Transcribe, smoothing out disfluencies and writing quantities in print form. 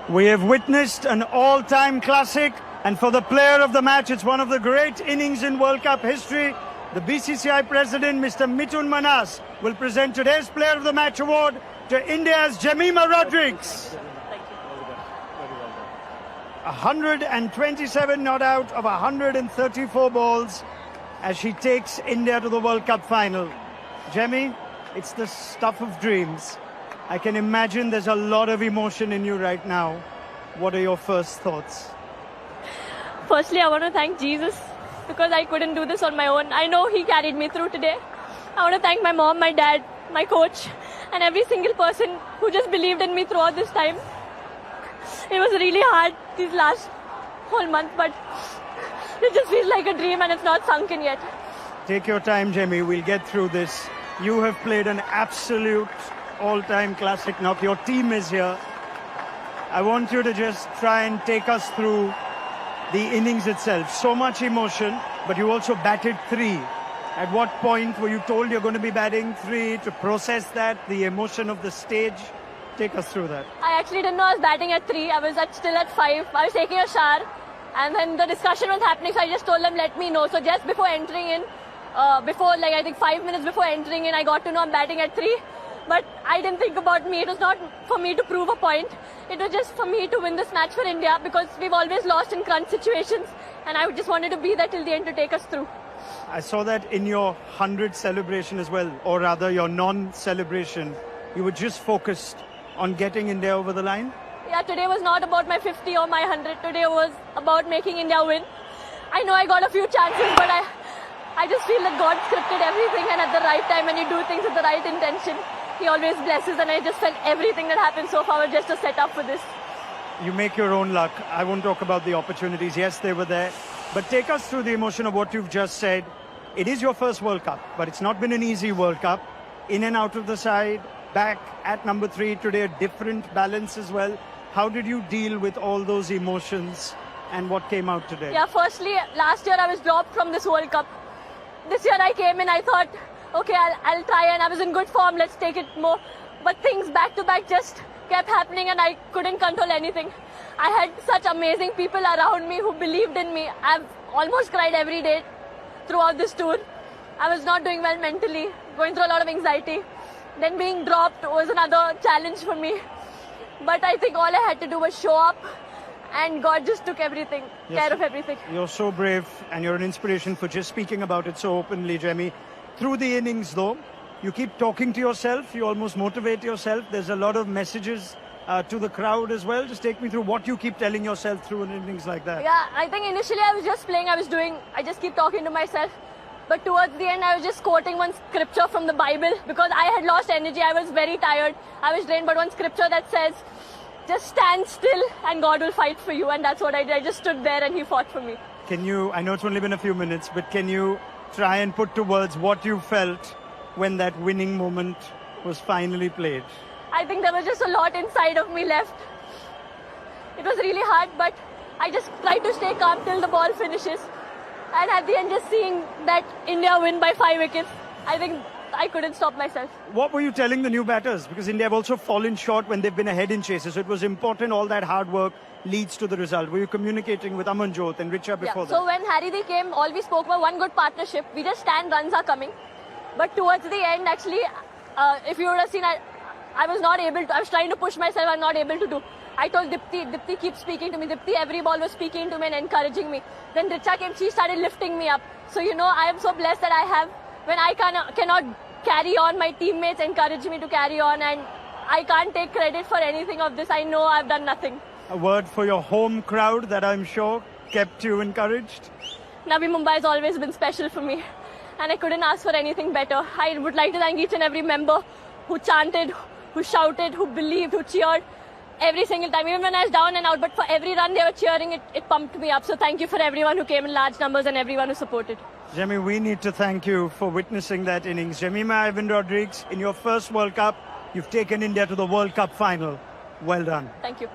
We have witnessed an all-time classic, and for the player of the match, it's one of the great innings in World Cup history. The BCCI president, Mr. Mithun Manas, will present today's Player of the Match award to India's Jemimah Rodrigues. 127 not out of 134 balls as she takes India to the World Cup final. Jemmy, it's the stuff of dreams. I can imagine there's a lot of emotion in you right now. What are your first thoughts? Firstly, I want to thank Jesus because I couldn't do this on my own. I know He carried me through today. I want to thank my mom, my dad, my coach, and every single person who just believed in me throughout this time. It was really hard these last whole month, but it just feels like a dream and it's not sunk in yet. Take your time, Jemmy. We'll get through this. You have played an absolute all-time classic knock. Your team is here. I want you to just try and take us through the innings itself. So much emotion, but you also batted 3. At what point were you told you're going to be batting 3 to process that, the emotion of the stage? Take us through that. I actually didn't know I was batting at 3. I was still at 5. I was taking a shower and then the discussion was happening, so I just told them, let me know. So just before entering in, I think 5 minutes before entering in, I got to know I'm batting at 3. But I didn't think about me. It was not for me to prove a point. It was just for me to win this match for India because we've always lost in crunch situations and I just wanted to be there till the end to take us through. I saw that in your 100 celebration as well, or rather your non-celebration. You were just focused on getting India over the line? Yeah, today was not about my 50 or my 100. Today was about making India win. I know I got a few chances, but I just feel that God scripted everything, and at the right time when you do things with the right intention, He always blesses, and I just felt everything that happened so far was just a setup for this. You make your own luck. I won't talk about the opportunities. Yes, they were there. But take us through the emotion of what you've just said. It is your first World Cup, but it's not been an easy World Cup. In and out of the side, back at number 3 today, a different balance as well. How did you deal with all those emotions and what came out today? Yeah, firstly, last year I was dropped from this World Cup. This year I came in, I thought, okay, I'll try, and I was in good form, let's take it more. But things back to back just kept happening and I couldn't control anything. I had such amazing people around me who believed in me. I've almost cried every day throughout this tour. I was not doing well mentally, going through a lot of anxiety. Then being dropped was another challenge for me. But I think all I had to do was show up and God just took everything, care of everything. You're so brave and you're an inspiration for just speaking about it so openly, Jemmy. Through the innings though, you keep talking to yourself, you almost motivate yourself. There's a lot of messages to the crowd as well. Just take me through what you keep telling yourself through an innings like that. Yeah, I think initially I was just playing, I just keep talking to myself. But towards the end, I was just quoting one scripture from the Bible because I had lost energy. I was very tired. I was drained. But one scripture that says, just stand still and God will fight for you. And that's what I did. I just stood there and He fought for me. Can you, I know it's only been a few minutes, but can you try and put to words what you felt when that winning moment was finally played? I think there was just a lot inside of me left. It was really hard, but I just tried to stay calm till the ball finishes. And at the end, just seeing that India win by 5 wickets, I think I couldn't stop myself. What were you telling the new batters? Because India have also fallen short when they've been ahead in chases. So it was important all that hard work leads to the result. Were you communicating with Amanjot and Richa before that? So when Harry came, all we spoke about one good partnership. We just stand, runs are coming. But towards the end, actually, if you would have seen, I was not able to. I was trying to push myself, I'm not able to do. I told Dipti keep speaking to me. Dipti every ball was speaking to me and encouraging me. Then Richa came, she started lifting me up. So I am so blessed that I have, when I cannot carry on, my teammates encourage me to carry on, and I can't take credit for anything of this. I know I've done nothing. A word for your home crowd that I'm sure kept you encouraged? Navi Mumbai has always been special for me, and I couldn't ask for anything better. I would like to thank each and every member who chanted, who shouted, who believed, who cheered. Every single time, even when I was down and out, but for every run they were cheering, it pumped me up. So thank you for everyone who came in large numbers and everyone who supported. Jemmy, we need to thank you for witnessing that innings. Jemimah Rodrigues, in your first World Cup, you've taken India to the World Cup final. Well done. Thank you.